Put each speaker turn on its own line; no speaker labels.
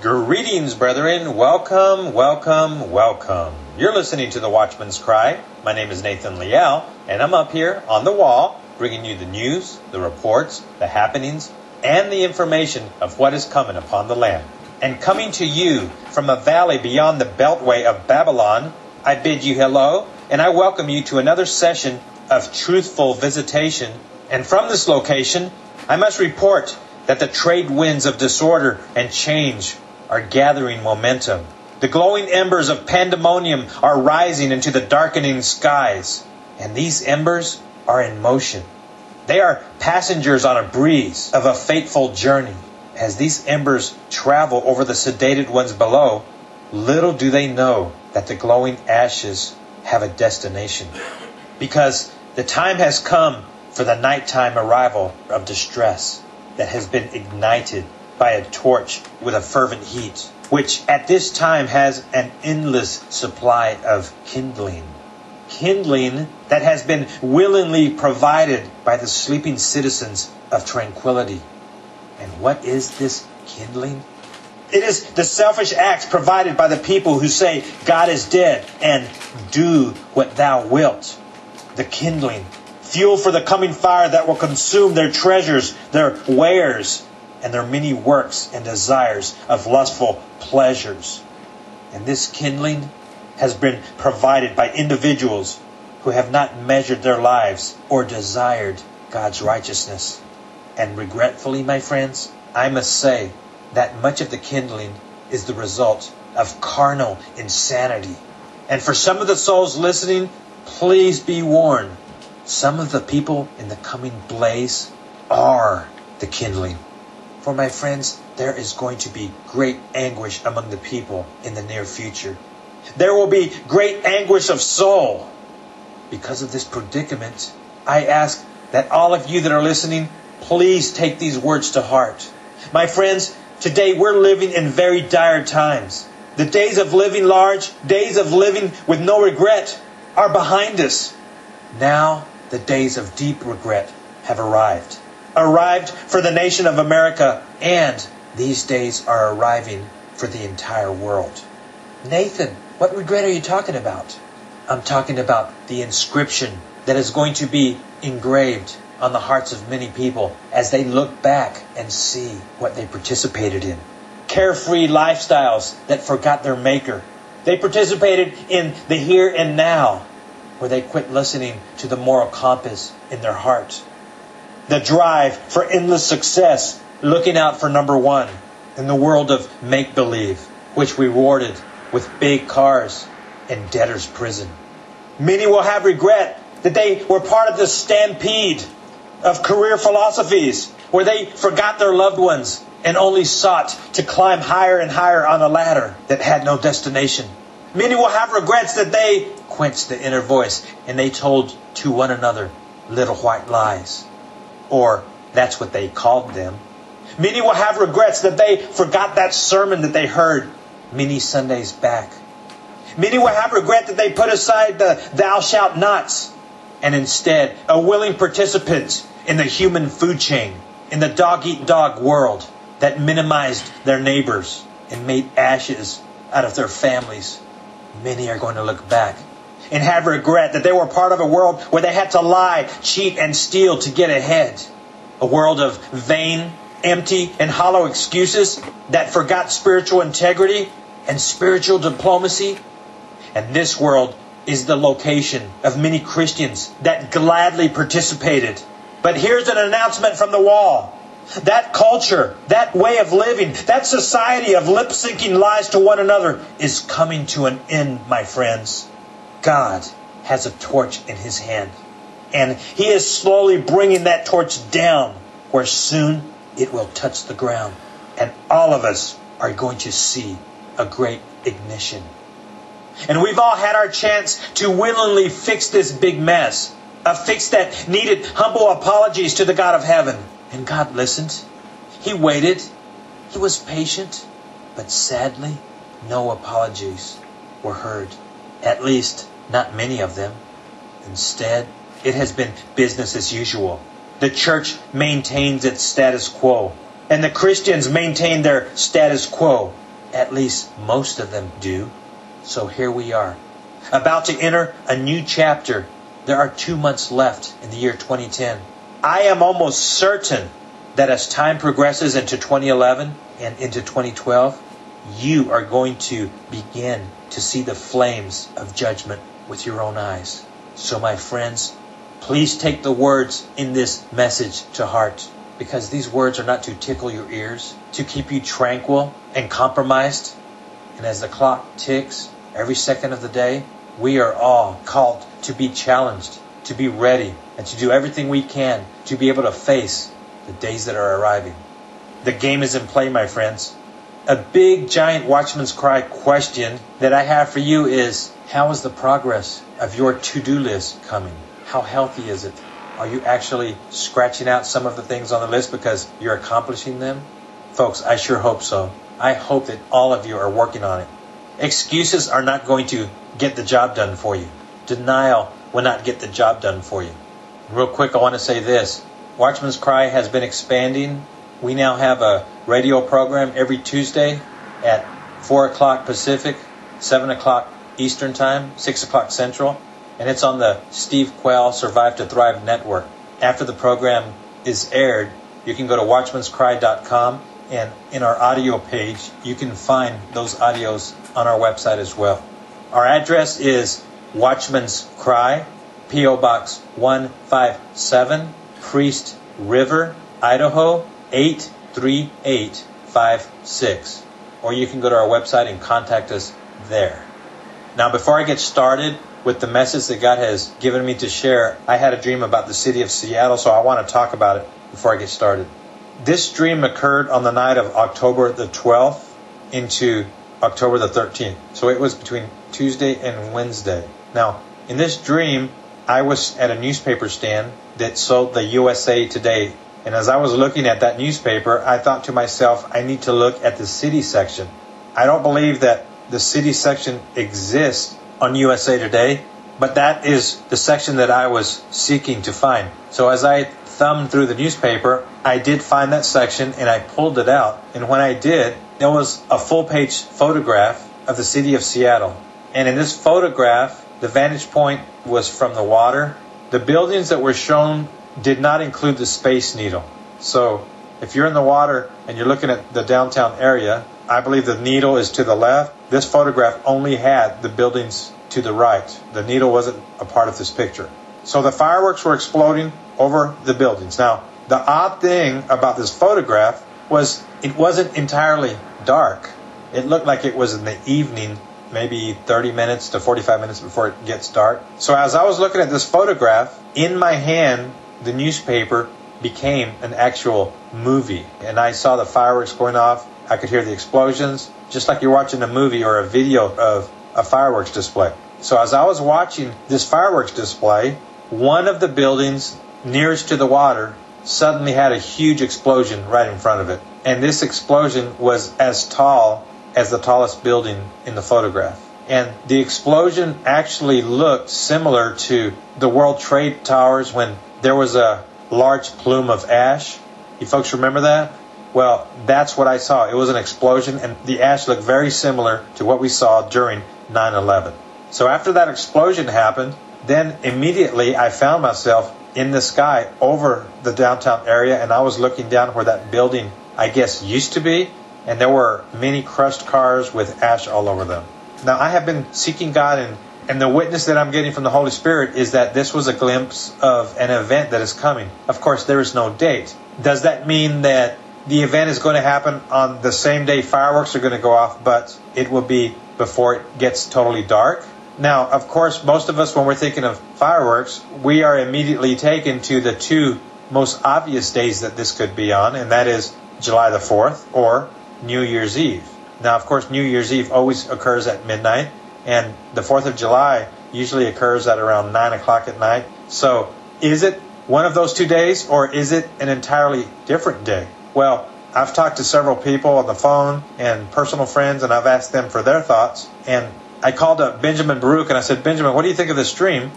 Greetings, brethren. Welcome, welcome, welcome. You're listening to The Watchman's Cry. My name is Nathan Liel, and I'm up here on the wall bringing you the news, the reports, the happenings, and the information of what is coming upon the land. And coming to you from a valley beyond the beltway of Babylon, I bid you hello, and I welcome you to another session of truthful visitation. And from this location, I must report that the trade winds of disorder and change are gathering momentum. The glowing embers of pandemonium are rising into the darkening skies. And these embers are in motion. They are passengers on a breeze of a fateful journey. As these embers travel over the sedated ones below, little do they know that the glowing ashes have a destination. Because the time has come for the nighttime arrival of distress that has been ignited by a torch with a fervent heat, which at this time has an endless supply of kindling. Kindling that has been willingly provided by the sleeping citizens of tranquility. And what is this kindling? It is the selfish acts provided by the people who say, God is dead, and do what thou wilt. The kindling, fuel for the coming fire that will consume their treasures, their wares, and their many works and desires of lustful pleasures. And this kindling has been provided by individuals who have not measured their lives or desired God's righteousness. And regretfully, my friends, I must say that much of the kindling is the result of carnal insanity. And for some of the souls listening, please be warned. Some of the people in the coming blaze are the kindling. For my friends, there is going to be great anguish among the people in the near future. There will be great anguish of soul. Because of this predicament, I ask that all of you that are listening, please take these words to heart. My friends, today we're living in very dire times. The days of living large, days of living with no regret are behind us. Now the days of deep regret have arrived. Arrived for the nation of America, and these days are arriving for the entire world. Nathan, what regret are you talking about? I'm talking about the inscription that is going to be engraved on the hearts of many people as they look back and see what they participated in. Carefree lifestyles that forgot their maker. They participated in the here and now, where they quit listening to the moral compass in their heart. The drive for endless success, looking out for number one in the world of make-believe, which rewarded with big cars and debtor's prison. Many will have regret that they were part of the stampede of career philosophies, where they forgot their loved ones and only sought to climb higher and higher on a ladder that had no destination. Many will have regrets that they quenched the inner voice and they told to one another little white lies. Or that's what they called them. Many will have regrets that they forgot that sermon that they heard many Sundays back. Many will have regret that they put aside the thou shalt nots and instead a willing participant in the human food chain, in the dog-eat-dog world that minimized their neighbors and made ashes out of their families. Many are going to look back and have regret that they were part of a world where they had to lie, cheat, and steal to get ahead. A world of vain, empty, and hollow excuses that forgot spiritual integrity and spiritual diplomacy. And this world is the location of many Christians that gladly participated. But here's an announcement from the wall. That culture, that way of living, that society of lip-syncing lies to one another is coming to an end, my friends. God has a torch in his hand, and he is slowly bringing that torch down, where soon it will touch the ground, and all of us are going to see a great ignition. And we've all had our chance to willingly fix this big mess, a fix that needed humble apologies to the God of heaven. And God listened. He waited. He was patient. But sadly, no apologies were heard. At least, not many of them. Instead, it has been business as usual. The church maintains its status quo, and the Christians maintain their status quo. At least most of them do. So here we are, about to enter a new chapter. There are 2 months left in the year 2010. I am almost certain that as time progresses into 2011 and into 2012, you are going to begin to see the flames of judgment with your own eyes. So my friends, please take the words in this message to heart, because these words are not to tickle your ears, to keep you tranquil and compromised. And as the clock ticks every second of the day, we are all called to be challenged, to be ready, and to do everything we can to be able to face the days that are arriving. The game is in play, my friends. A big, giant Watchman's Cry question that I have for you is, how is the progress of your to-do list coming? How healthy is it? Are you actually scratching out some of the things on the list because you're accomplishing them? Folks, I sure hope so. I hope that all of you are working on it. Excuses are not going to get the job done for you. Denial will not get the job done for you. Real quick, I want to say this. Watchman's Cry has been expanding. We now have a radio program every Tuesday at 4 o'clock Pacific, 7 o'clock Eastern Time, 6 o'clock Central. And it's on the Steve Quayle Survive to Thrive Network. After the program is aired, you can go to watchmanscry.com, and in our audio page, you can find those audios on our website as well. Our address is Watchman's Cry, P.O. Box 157, Priest River, Idaho 83856. Or you can go to our website and contact us there. Now, before I get started with the message that God has given me to share, I had a dream about the city of Seattle, so I want to talk about it before I get started. This dream occurred on the night of October the 12th into October the 13th. So it was between Tuesday and Wednesday. Now, in this dream, I was at a newspaper stand that sold the USA Today. And as I was looking at that newspaper, I thought to myself, I need to look at the city section. I don't believe that the city section exists on USA Today, but that is the section that I was seeking to find. So as I thumbed through the newspaper, I did find that section and I pulled it out. And when I did, there was a full-page photograph of the city of Seattle. And in this photograph, the vantage point was from the water. The buildings that were shown did not include the Space Needle. So if you're in the water and you're looking at the downtown area, I believe the needle is to the left. This photograph only had the buildings to the right. The needle wasn't a part of this picture. So the fireworks were exploding over the buildings. Now, the odd thing about this photograph was it wasn't entirely dark. It looked like it was in the evening, maybe 30 minutes to 45 minutes before it gets dark. So as I was looking at this photograph, in my hand, the newspaper became an actual movie. And I saw the fireworks going off. I could hear the explosions, just like you're watching a movie or a video of a fireworks display. So as I was watching this fireworks display, one of the buildings nearest to the water suddenly had a huge explosion right in front of it. And this explosion was as tall as the tallest building in the photograph. And the explosion actually looked similar to the World Trade Towers when there was a large plume of ash. You folks remember that? Well, that's what I saw. It was an explosion, and the ash looked very similar to what we saw during 9/11. So after that explosion happened, then immediately I found myself in the sky over the downtown area, and I was looking down where that building, I guess, used to be, and there were many crushed cars with ash all over them. Now, I have been seeking God, and the witness that I'm getting from the Holy Spirit is that this was a glimpse of an event that is coming. Of course, there is no date. Does that mean that the event is going to happen on the same day fireworks are going to go off, but it will be before it gets totally dark? Now, of course, most of us, when we're thinking of fireworks, we are immediately taken to the two most obvious days that this could be on, and that is July the 4th or New Year's Eve. Now, of course, New Year's Eve always occurs at midnight, and the 4th of July usually occurs at around 9 o'clock at night. So is it one of those 2 days, or is it an entirely different day? Well, I've talked to several people on the phone and personal friends, and I've asked them for their thoughts. And I called up Benjamin Baruch, and I said, Benjamin, what do you think of this dream?